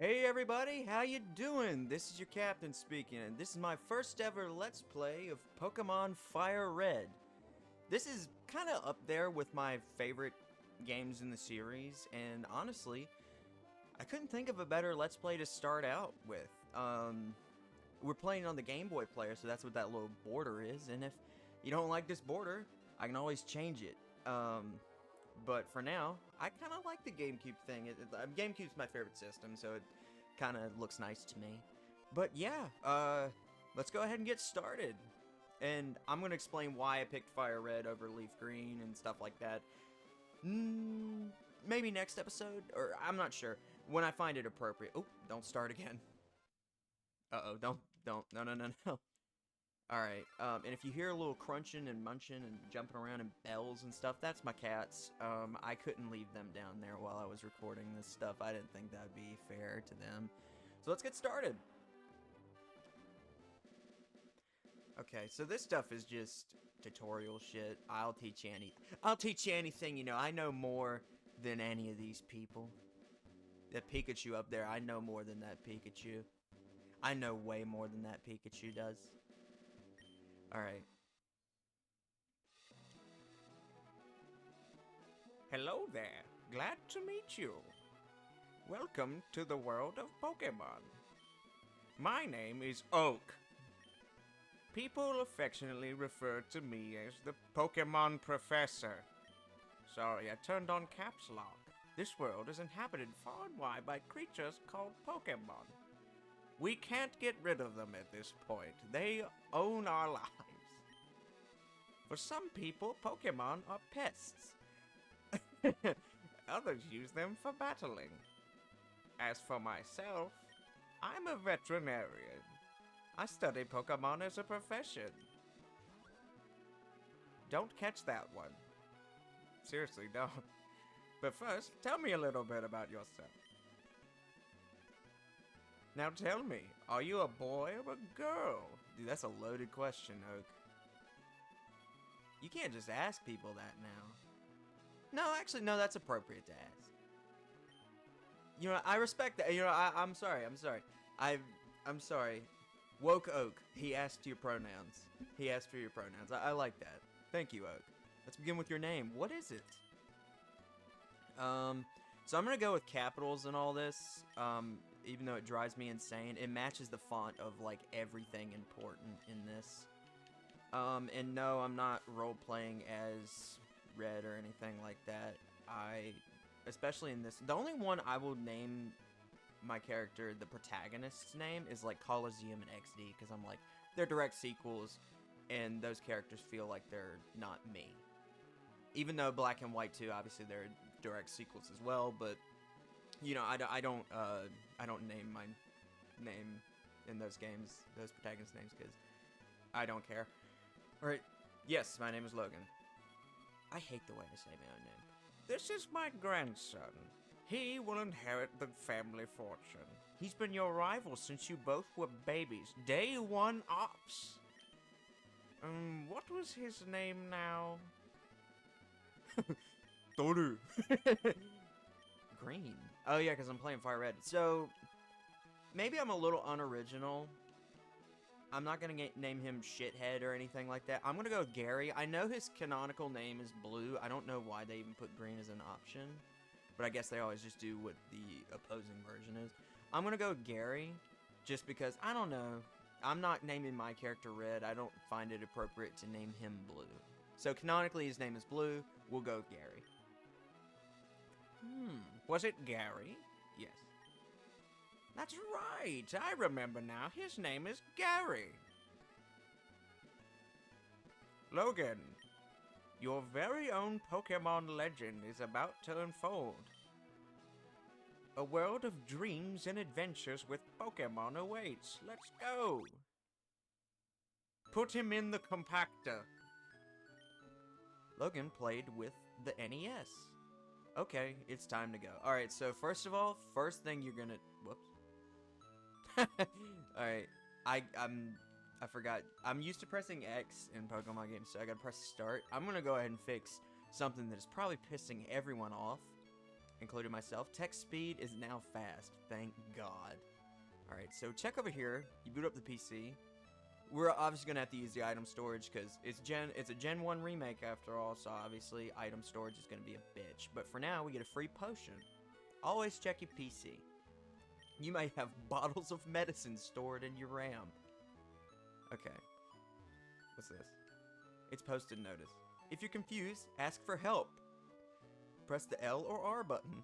Hey everybody, how you doing? This is your captain speaking, and this is my first ever Let's Play of Pokémon FireRed. This is kind of up there with my favorite games in the series, and honestly, I couldn't think of a better Let's Play to start out with. We're playing on the Game Boy player, so that's what that little border is, and if you don't like this border, I can always change it. But for now, I kind of like the GameCube thing. GameCube's my favorite system, so it kind of looks nice to me. But yeah, let's go ahead and get started. And I'm going to explain why I picked FireRed over Leaf Green and stuff like that. Maybe next episode, or I'm not sure. When I find it appropriate. Oh, don't start again. Uh-oh, don't, no. Alright, and if you hear a little crunching and munching and jumping around and bells and stuff, that's my cats. I couldn't leave them down there while I was recording this stuff. I didn't think that'd be fair to them. So let's get started. Okay, so this stuff is just tutorial shit. I'll teach you anything, you know. I know more than any of these people. That Pikachu up there, I know more than that Pikachu. I know way more than that Pikachu does. Alright. Hello there. Glad to meet you. Welcome to the world of Pokemon. My name is Oak. People affectionately refer to me as the Pokemon Professor. Sorry, I turned on caps lock. This world is inhabited far and wide by creatures called Pokemon. We can't get rid of them at this point. They own our lives. For some people, Pokemon are pests. Others use them for battling. As for myself, I'm a veterinarian. I study Pokemon as a profession. Don't catch that one. Seriously, don't. But first, tell me a little bit about yourself. Now tell me, are you a boy or a girl? Dude, that's a loaded question, Oak. You can't just ask people that now. No, actually, no, that's appropriate to ask. You know, I respect that. You know, I'm sorry. I'm sorry. Woke Oak, he asked your pronouns. He asked for your pronouns. I like that. Thank you, Oak. Let's begin with your name. What is it? So I'm gonna go with capitals and all this, even though it drives me insane. It matches the font of, like, everything important in this. And no, I'm not role-playing as Red or anything like that. Especially in this, the only one I will name my character, the protagonist's name, is, like, Coliseum and XD, because I'm like, they're direct sequels, and those characters feel like they're not me. Even though Black and White 2, obviously they're direct sequels as well, but you know, I don't name my name in those games, those protagonist names, because I don't care. Alright, yes, my name is Logan. I hate the way I say my own name. This is my grandson. He will inherit the family fortune. He's been your rival since you both were babies. Day one ops. What was his name now? Toru. Green. Oh yeah, because I'm playing FireRed. So, maybe I'm a little unoriginal. I'm not going to name him Shithead or anything like that. I'm going to go with Gary. I know his canonical name is Blue. I don't know why they even put green as an option. But I guess they always just do what the opposing version is. I'm going to go with Gary. Just because, I don't know. I'm not naming my character Red. I don't find it appropriate to name him Blue. So canonically his name is Blue. We'll go with Gary. Was it Gary? Yes. That's right. I remember now. His name is Gary. Logan, your very own Pokemon legend is about to unfold. A world of dreams and adventures with Pokemon awaits. Let's go. Put him in the compactor. Logan played with the NES. Okay, it's time to go. Alright, so first of all, first thing you're gonna... Whoops. Alright, I forgot. I'm used to pressing X in Pokemon games, so I gotta press start. I'm gonna go ahead and fix something that is probably pissing everyone off, including myself. Text speed is now fast, thank God. Alright, so check over here. You boot up the PC. We're obviously gonna have to use the item storage because it's a Gen 1 remake after all, so obviously item storage is gonna be a bitch. But for now, we get a free potion. Always check your PC. You might have bottles of medicine stored in your RAM. Okay. What's this? It's posted notice. If you're confused, ask for help. Press the L or R button.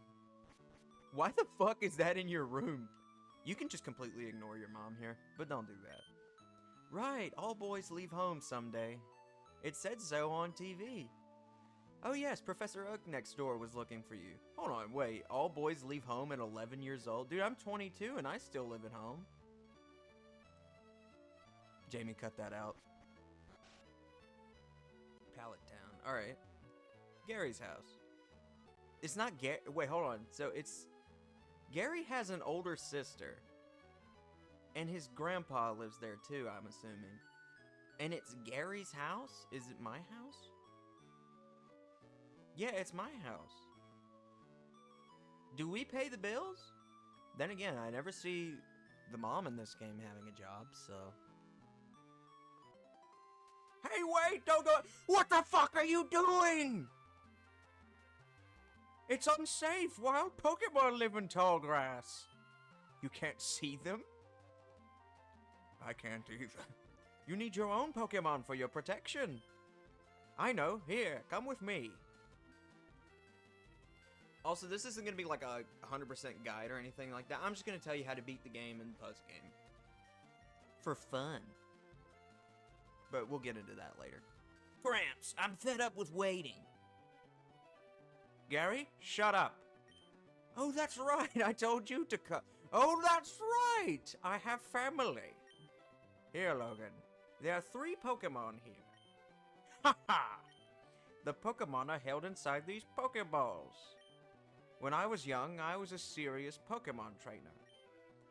Why the fuck is that in your room? You can just completely ignore your mom here, but don't do that. Right, all boys leave home someday. It said so on TV. Oh yes, Professor Oak next door was looking for you. Hold on, wait, all boys leave home at 11 years old? Dude, I'm 22 and I still live at home. Jamie, cut that out. Pallet Town, alright. Gary's house. It's not Gary, wait, hold on. So it's, Gary has an older sister. And his grandpa lives there too, I'm assuming. And it's Gary's house? Is it my house? Yeah, it's my house. Do we pay the bills? Then again, I never see the mom in this game having a job, so... Hey, wait! Don't go... What the fuck are you doing? It's unsafe. Wild Pokemon live in tall grass. You can't see them? I can't either. You need your own Pokemon for your protection. I know. Here, come with me. Also, this isn't going to be like a 100% guide or anything like that. I'm just going to tell you how to beat the game in post-game. For fun. But we'll get into that later. Gramps, I'm fed up with waiting. Gary, shut up. Oh, that's right. I told you to cut. Oh, that's right. I have family. Here, Logan. There are 3 Pokemon here. Ha ha! The Pokemon are held inside these Pokeballs. When I was young, I was a serious Pokemon trainer.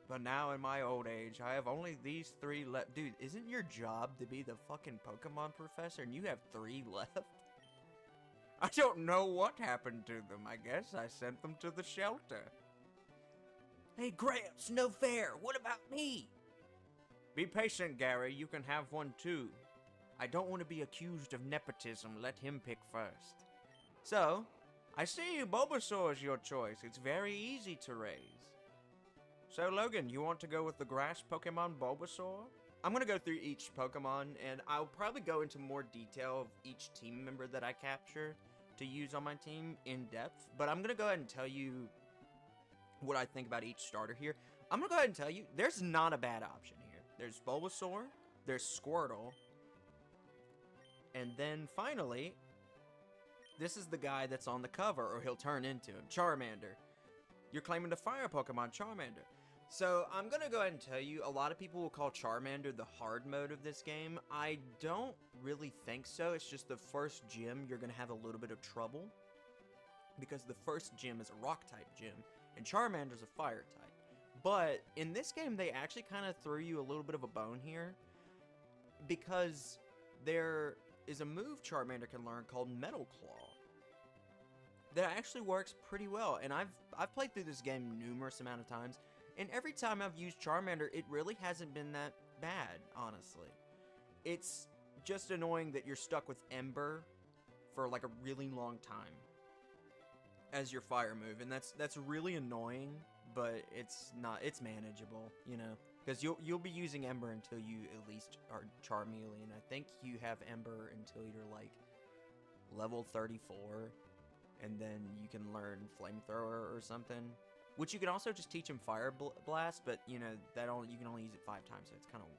But now in my old age, I have only these 3 left. Dude, isn't your job to be the fucking Pokemon professor and you have 3 left? I don't know what happened to them. I guess I sent them to the shelter. Hey, Gramps, no fair. What about me? Be patient, Gary. You can have one too. I don't want to be accused of nepotism. Let him pick first. So, I see Bulbasaur is your choice. It's very easy to raise. So, Logan, you want to go with the grass Pokemon Bulbasaur? I'm going to go through each Pokemon, and I'll probably go into more detail of each team member that I capture to use on my team in depth. But I'm going to go ahead and tell you what I think about each starter here. I'm going to go ahead and tell you, there's not a bad option here. There's Bulbasaur, there's Squirtle, and then finally, this is the guy that's on the cover, or he'll turn into him, Charmander. You're claiming to fire Pokemon Charmander. So, I'm gonna go ahead and tell you, a lot of people will call Charmander the hard mode of this game. I don't really think so. It's just the first gym, you're gonna have a little bit of trouble. Because the first gym is a rock-type gym, and Charmander's a fire-type. But, in this game, they actually kind of threw you a little bit of a bone here. Because there is a move Charmander can learn called Metal Claw. That actually works pretty well. And I've played through this game numerous amount of times. And every time I've used Charmander, it really hasn't been that bad, honestly. It's just annoying that you're stuck with Ember for like a really long time as your fire move. And that's really annoying, but it's manageable, you know. Because you'll be using Ember until you at least are Charmeleon. I think you have Ember until you're like level 34. And then you can learn Flamethrower or something. Which you can also just teach him Fire Blast, but you know, you can only use it 5 times, so it's kind of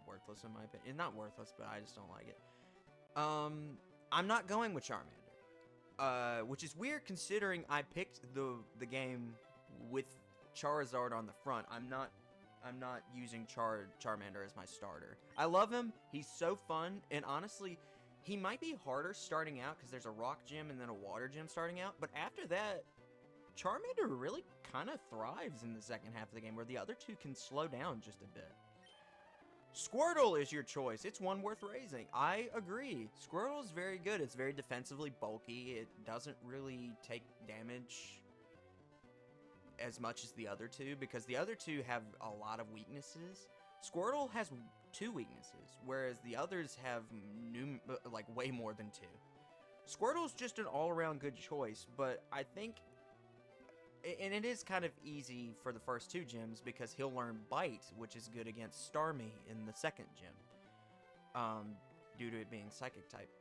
worthless in my opinion. It's not worthless, but I just don't like it. I'm not going with Charmander. Which is weird considering I picked the game with Charizard on the front. I'm not I'm not using Charmander as my starter. I love him. He's so fun, and honestly, he might be harder starting out because there's a rock gym and then a water gym starting out, but after that, Charmander really kind of thrives in the second half of the game, where the other two can slow down just a bit. Squirtle is your choice. It's one worth raising. I agree. Squirtle is very good. It's very defensively bulky. It doesn't really take damage as much as the other two, because the other two have a lot of weaknesses. Squirtle has 2 weaknesses, whereas the others have like way more than 2. Squirtle's just an all-around good choice, but I think, and it is kind of easy for the first 2 gyms because he'll learn Bite, which is good against Starmie in the second gym, due to it being Psychic type.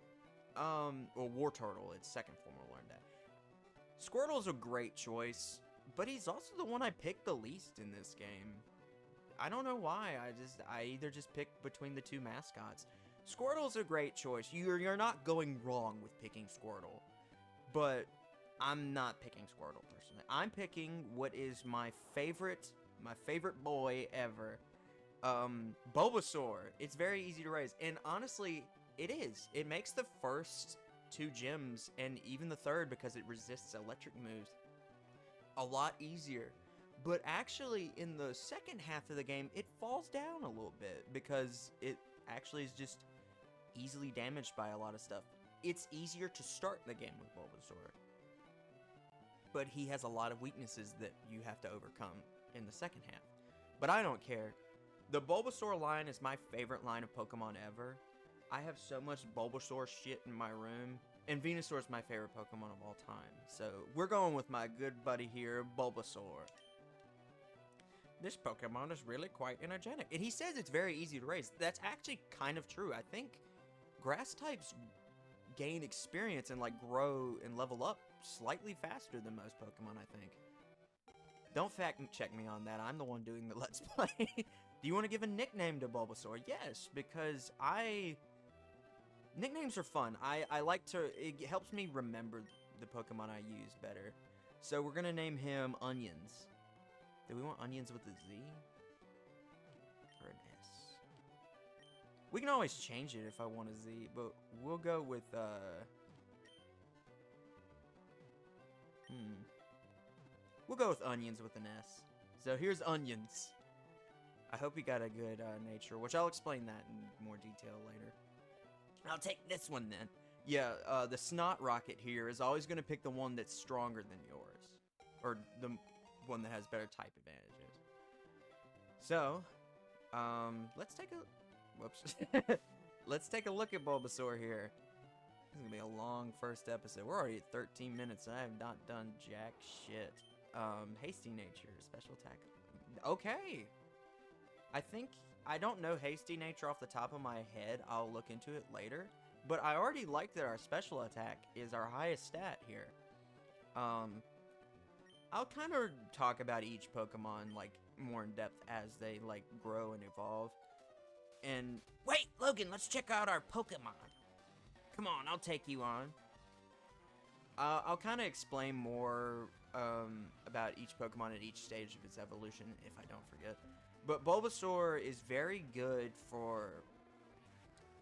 Or War Turtle, its second form will learn that. Squirtle's a great choice, but he's also the one I picked the least in this game. I don't know why. I either just picked between the 2 mascots. Squirtle's a great choice. You're not going wrong with picking Squirtle, but I'm not picking Squirtle personally. I'm picking what is my favorite boy ever, Bulbasaur. It's very easy to raise, and honestly, it is. It makes the first 2 gyms and even the third, because it resists electric moves, a lot easier. But actually, in the second half of the game, it falls down a little bit because it actually is just easily damaged by a lot of stuff. It's easier to start the game with Bulbasaur, but he has a lot of weaknesses that you have to overcome in the second half. But I don't care. The Bulbasaur line is my favorite line of Pokemon ever. I have so much Bulbasaur shit in my room. And Venusaur is my favorite Pokemon of all time. So we're going with my good buddy here, Bulbasaur. This Pokemon is really quite energetic. And he says it's very easy to raise. That's actually kind of true. I think grass types gain experience and like grow and level up slightly faster than most Pokemon, I think. Don't fact check me on that. I'm the one doing the Let's Play. Do you want to give a nickname to Bulbasaur? Yes, because nicknames are fun. I like to, it helps me remember the Pokemon I use better. So we're gonna name him Onions. Do we want Onions with a Z? Or an S? We can always change it if I want a Z, but we'll go with, we'll go with Onions with an S. So here's Onions. I hope he got a good nature, which I'll explain that in more detail later. I'll take this one then. Yeah, the Snot Rocket here is always going to pick the one that's stronger than yours. Or the one that has better type advantages. So, let's take a... Whoops. Let's take a look at Bulbasaur here. This is going to be a long first episode. We're already at 13 minutes and I have not done jack shit. Hasty Nature, special attack. Okay. I don't know Hasty Nature off the top of my head. I'll look into it later. But I already like that our special attack is our highest stat here. I'll kind of talk about each Pokemon, like, more in depth as they, like, grow and evolve. And, wait, Logan, let's check out our Pokemon. Come on, I'll take you on. I'll kind of explain more, about each Pokemon at each stage of its evolution, if I don't forget. But Bulbasaur is very good for...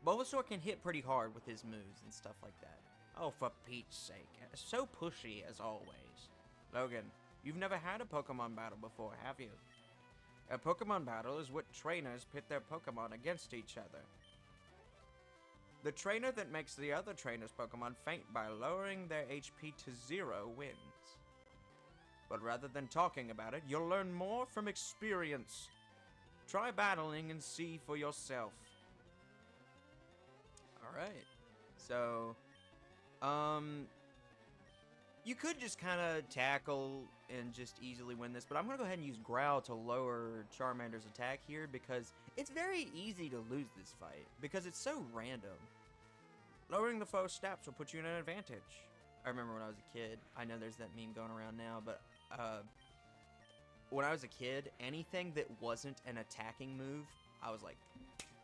Bulbasaur can hit pretty hard with his moves and stuff like that. Oh, for Pete's sake. So pushy as always. Logan, you've never had a Pokemon battle before, have you? A Pokemon battle is what trainers pit their Pokemon against each other. The trainer that makes the other trainer's Pokemon faint by lowering their HP to 0 wins. But rather than talking about it, you'll learn more from experience. Try battling and see for yourself. Alright. So, you could just kind of tackle and just easily win this, but I'm going to go ahead and use Growl to lower Charmander's attack here because it's very easy to lose this fight because it's so random. Lowering the foe's stats will put you in an advantage. I remember when I was a kid, I know there's that meme going around now, but when I was a kid, anything that wasn't an attacking move, I was like,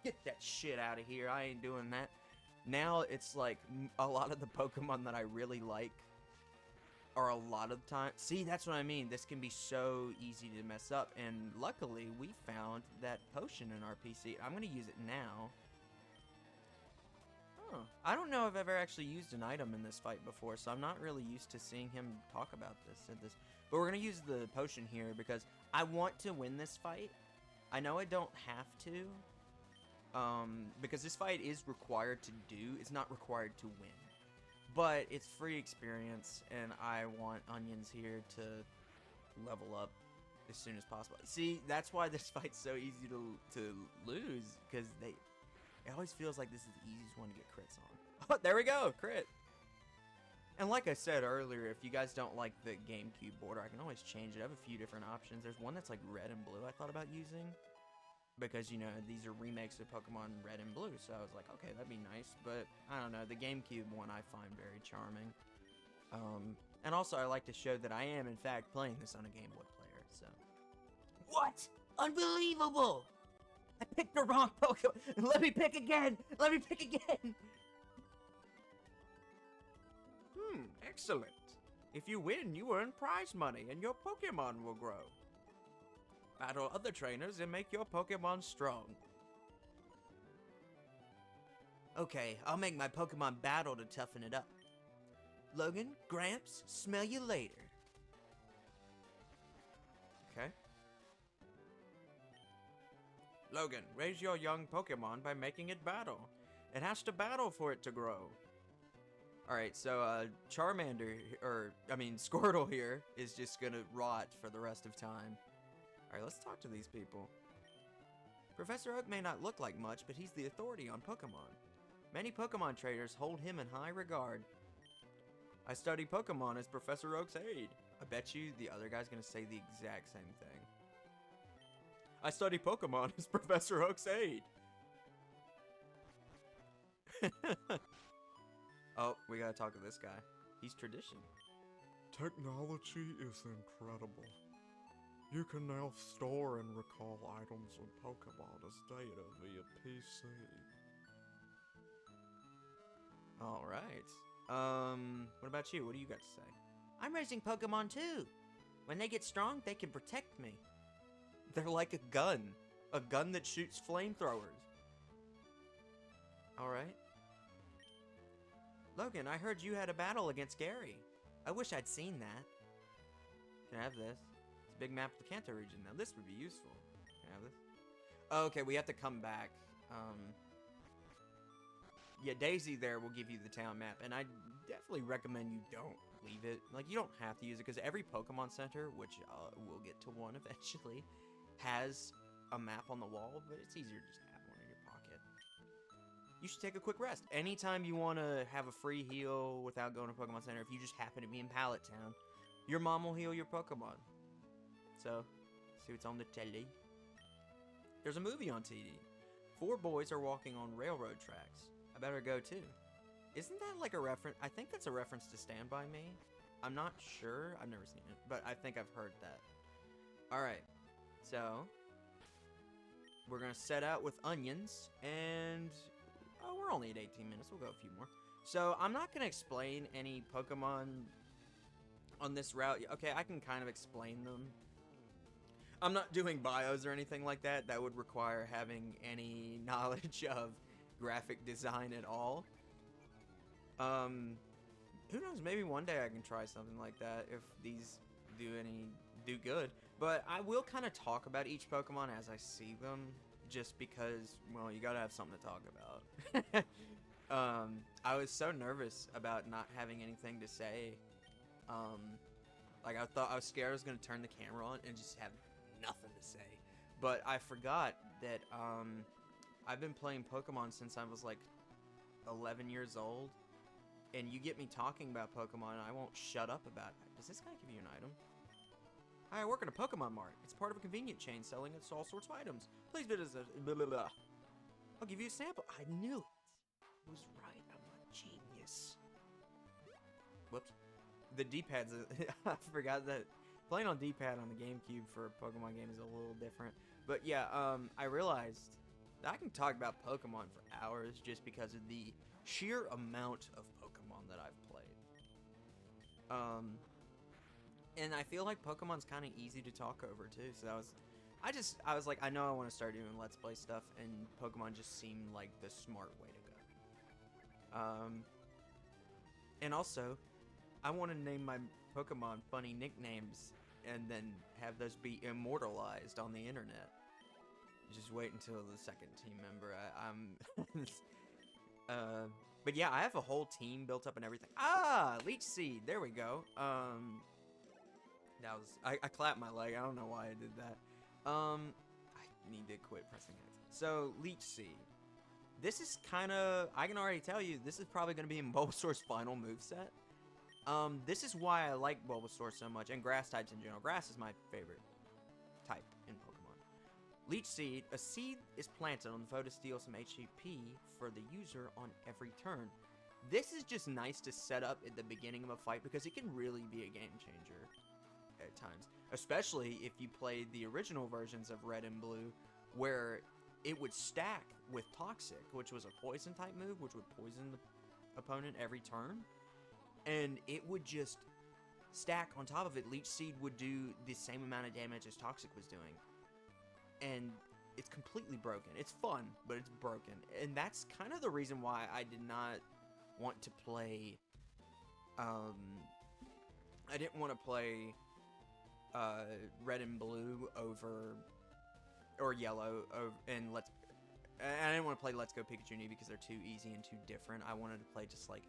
get that shit out of here, I ain't doing that. Now it's like a lot of the Pokemon that I really like are a lot of the time. See, that's what I mean. This can be so easy to mess up. And luckily, we found that potion in our PC. I'm going to use it now. Huh. I don't know if I've ever actually used an item in this fight before, so I'm not really used to seeing him talk about this. But we're going to use the potion here because I want to win this fight. I know I don't have to, because this fight is required to do. It's not required to win. But it's free experience, and I want Onions here to level up as soon as possible. See, that's why this fight's so easy to lose, because it always feels like this is the easiest one to get crits on. Oh, there we go, crit. And like I said earlier, if you guys don't like the GameCube border, I can always change it. I have a few different options. There's one that's like red and blue I thought about using. Because, you know, these are remakes of Pokemon Red and Blue, so I was like, okay, that'd be nice, but I don't know, the GameCube one I find very charming. And also I like to show that I am, in fact, playing this on a Game Boy player, so. What? Unbelievable! I picked the wrong Pokemon! Let me pick again! Let me pick again! Excellent. If you win, you earn prize money, and your Pokemon will grow. Battle other trainers and make your Pokemon strong. Okay, I'll make my Pokemon battle to toughen it up. Logan, Gramps, smell you later. Okay. Logan, raise your young Pokemon by making it battle. It has to battle for it to grow. Alright, so Squirtle here is just gonna rot for the rest of time. Alright, let's talk to these people. Professor Oak may not look like much, but he's the authority on Pokemon. Many Pokemon traders hold him in high regard. I study Pokemon as Professor Oak's aide. I bet you the other guy's gonna say the exact same thing. I study Pokemon as Professor Oak's aide. Oh, we gotta talk to this guy. He's tradition. Technology is incredible. You can now store and recall items and Pokemon as data via PC. Alright. What about you? What do you got to say? I'm raising Pokemon too. When they get strong, they can protect me. They're like a gun. A gun that shoots flamethrowers. Alright. Logan, I heard you had a battle against Gary. I wish I'd seen that. Can I have this? It's a big map of the Kanto region. Now this would be useful. Can I have this? Oh, okay, we have to come back. Yeah, Daisy there will give you the town map, and I definitely recommend you don't leave it. Like, you don't have to use it, because every Pokemon Center, which we'll get to one eventually, has a map on the wall, but it's easier to just have one in your pocket. You should take a quick rest. Anytime you want to have a free heal without going to Pokemon Center, if you just happen to be in Pallet Town, your mom will heal your Pokemon. So, see what's on the telly. There's a movie on TV. 4 boys are walking on railroad tracks. I better go too. Isn't that like a reference? I think that's a reference to Stand By Me. I'm not sure. I've never seen it, but I think I've heard that. Alright, so we're gonna set out with Onions, and we're only at 18 minutes. We'll go a few more. So I'm not gonna explain any Pokemon on this route. Okay, I can kind of explain them. I'm not doing bios or anything like that. That would require having any knowledge of graphic design at all. Who knows, maybe one day I can try something like that if these do good. But I will kind of talk about each Pokemon as I see them, just because, well, you gotta have something to talk about. I was so nervous about not having anything to say. Like, I was scared I was gonna turn the camera on and just have nothing to say. But I forgot that I've been playing Pokemon since I was like 11 years old, and you get me talking about Pokemon and I won't shut up about it. Does this guy give you an item? Hi, I work at a Pokemon Mart. It's part of a convenient chain selling all sorts of items. Please visit us. Blah, blah, blah. I'll give you a sample. I knew it. I was right. I'm a genius. Whoops. The D-pads. I forgot that playing on D-pad on the GameCube for a Pokemon game is a little different. But yeah, I realized I can talk about Pokemon for hours just because of the sheer amount of Pokemon that I've played. And I feel like Pokemon's kind of easy to talk over too. So I was like, I know I want to start doing Let's Play stuff, and Pokemon just seemed like the smart way to go. And also, I want to name my Pokemon funny nicknames and then have those be immortalized on the internet. Just wait until the second team member. But yeah, I have a whole team built up and everything. Ah, Leech Seed. There we go. That was I clapped my leg. I don't know why I did that. I need to quit pressing it. So Leech Seed. This is kind of, I can already tell you, this is probably going to be in Bulbasaur's final moveset. This is why I like Bulbasaur so much, and grass types in general. Grass is my favorite type in Pokemon. Leech Seed, a seed is planted on the foe to steal some HP for the user on every turn. This is just nice to set up at the beginning of a fight because it can really be a game changer at times. Especially if you played the original versions of Red and Blue, where it would stack with Toxic, which was a poison type move, which would poison the opponent every turn. And it would just stack on top of it. Leech Seed would do the same amount of damage as Toxic was doing. And it's completely broken. It's fun, but it's broken. And that's kind of the reason why I did not want to play... I didn't want to play Red and Blue over... or Yellow over, and I didn't want to play Let's Go Pikachu Knee because they're too easy and too different. I wanted to play just like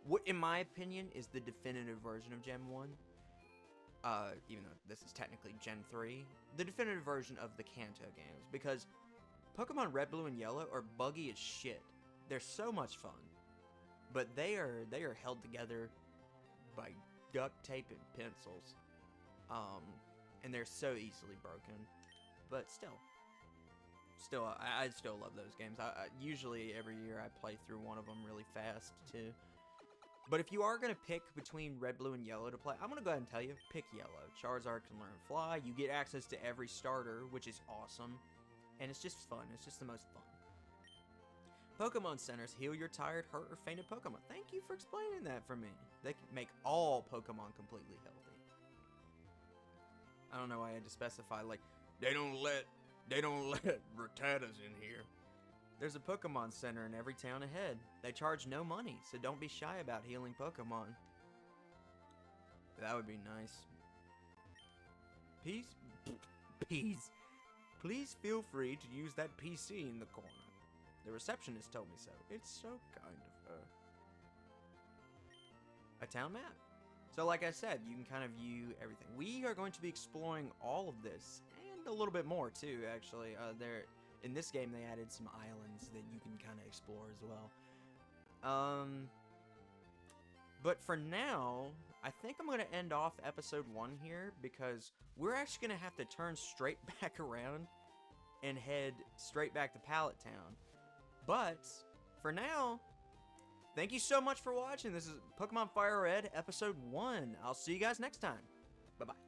what, in my opinion, is the definitive version of Gen 1. Even though this is technically Gen 3. The definitive version of the Kanto games. Because Pokemon Red, Blue, and Yellow are buggy as shit. They're so much fun. But they are held together by duct tape and pencils. And they're so easily broken. But still, I still love those games. Usually every year I play through one of them really fast too. But if you are going to pick between Red, Blue, and Yellow to play, I'm going to go ahead and tell you, pick Yellow. Charizard can learn Fly. You get access to every starter, which is awesome. And it's just fun. It's just the most fun. Pokemon Centers heal your tired, hurt, or fainted Pokemon. Thank you for explaining that for me. They can make all Pokemon completely healthy. I don't know why I had to specify, like, they don't let Rattatas in here. There's a Pokemon Center in every town ahead. They charge no money, so don't be shy about healing Pokemon. That would be nice. Please feel free to use that PC in the corner. The receptionist told me so. It's so kind of her. A town map. So like I said, you can kind of view everything. We are going to be exploring all of this, and a little bit more too, actually. In this game, they added some islands that you can kind of explore as well. But for now, I think I'm going to end off episode 1 here, because we're actually going to have to turn straight back around and head straight back to Pallet Town. But for now, thank you so much for watching. This is Pokemon FireRed episode 1. I'll see you guys next time. Bye-bye.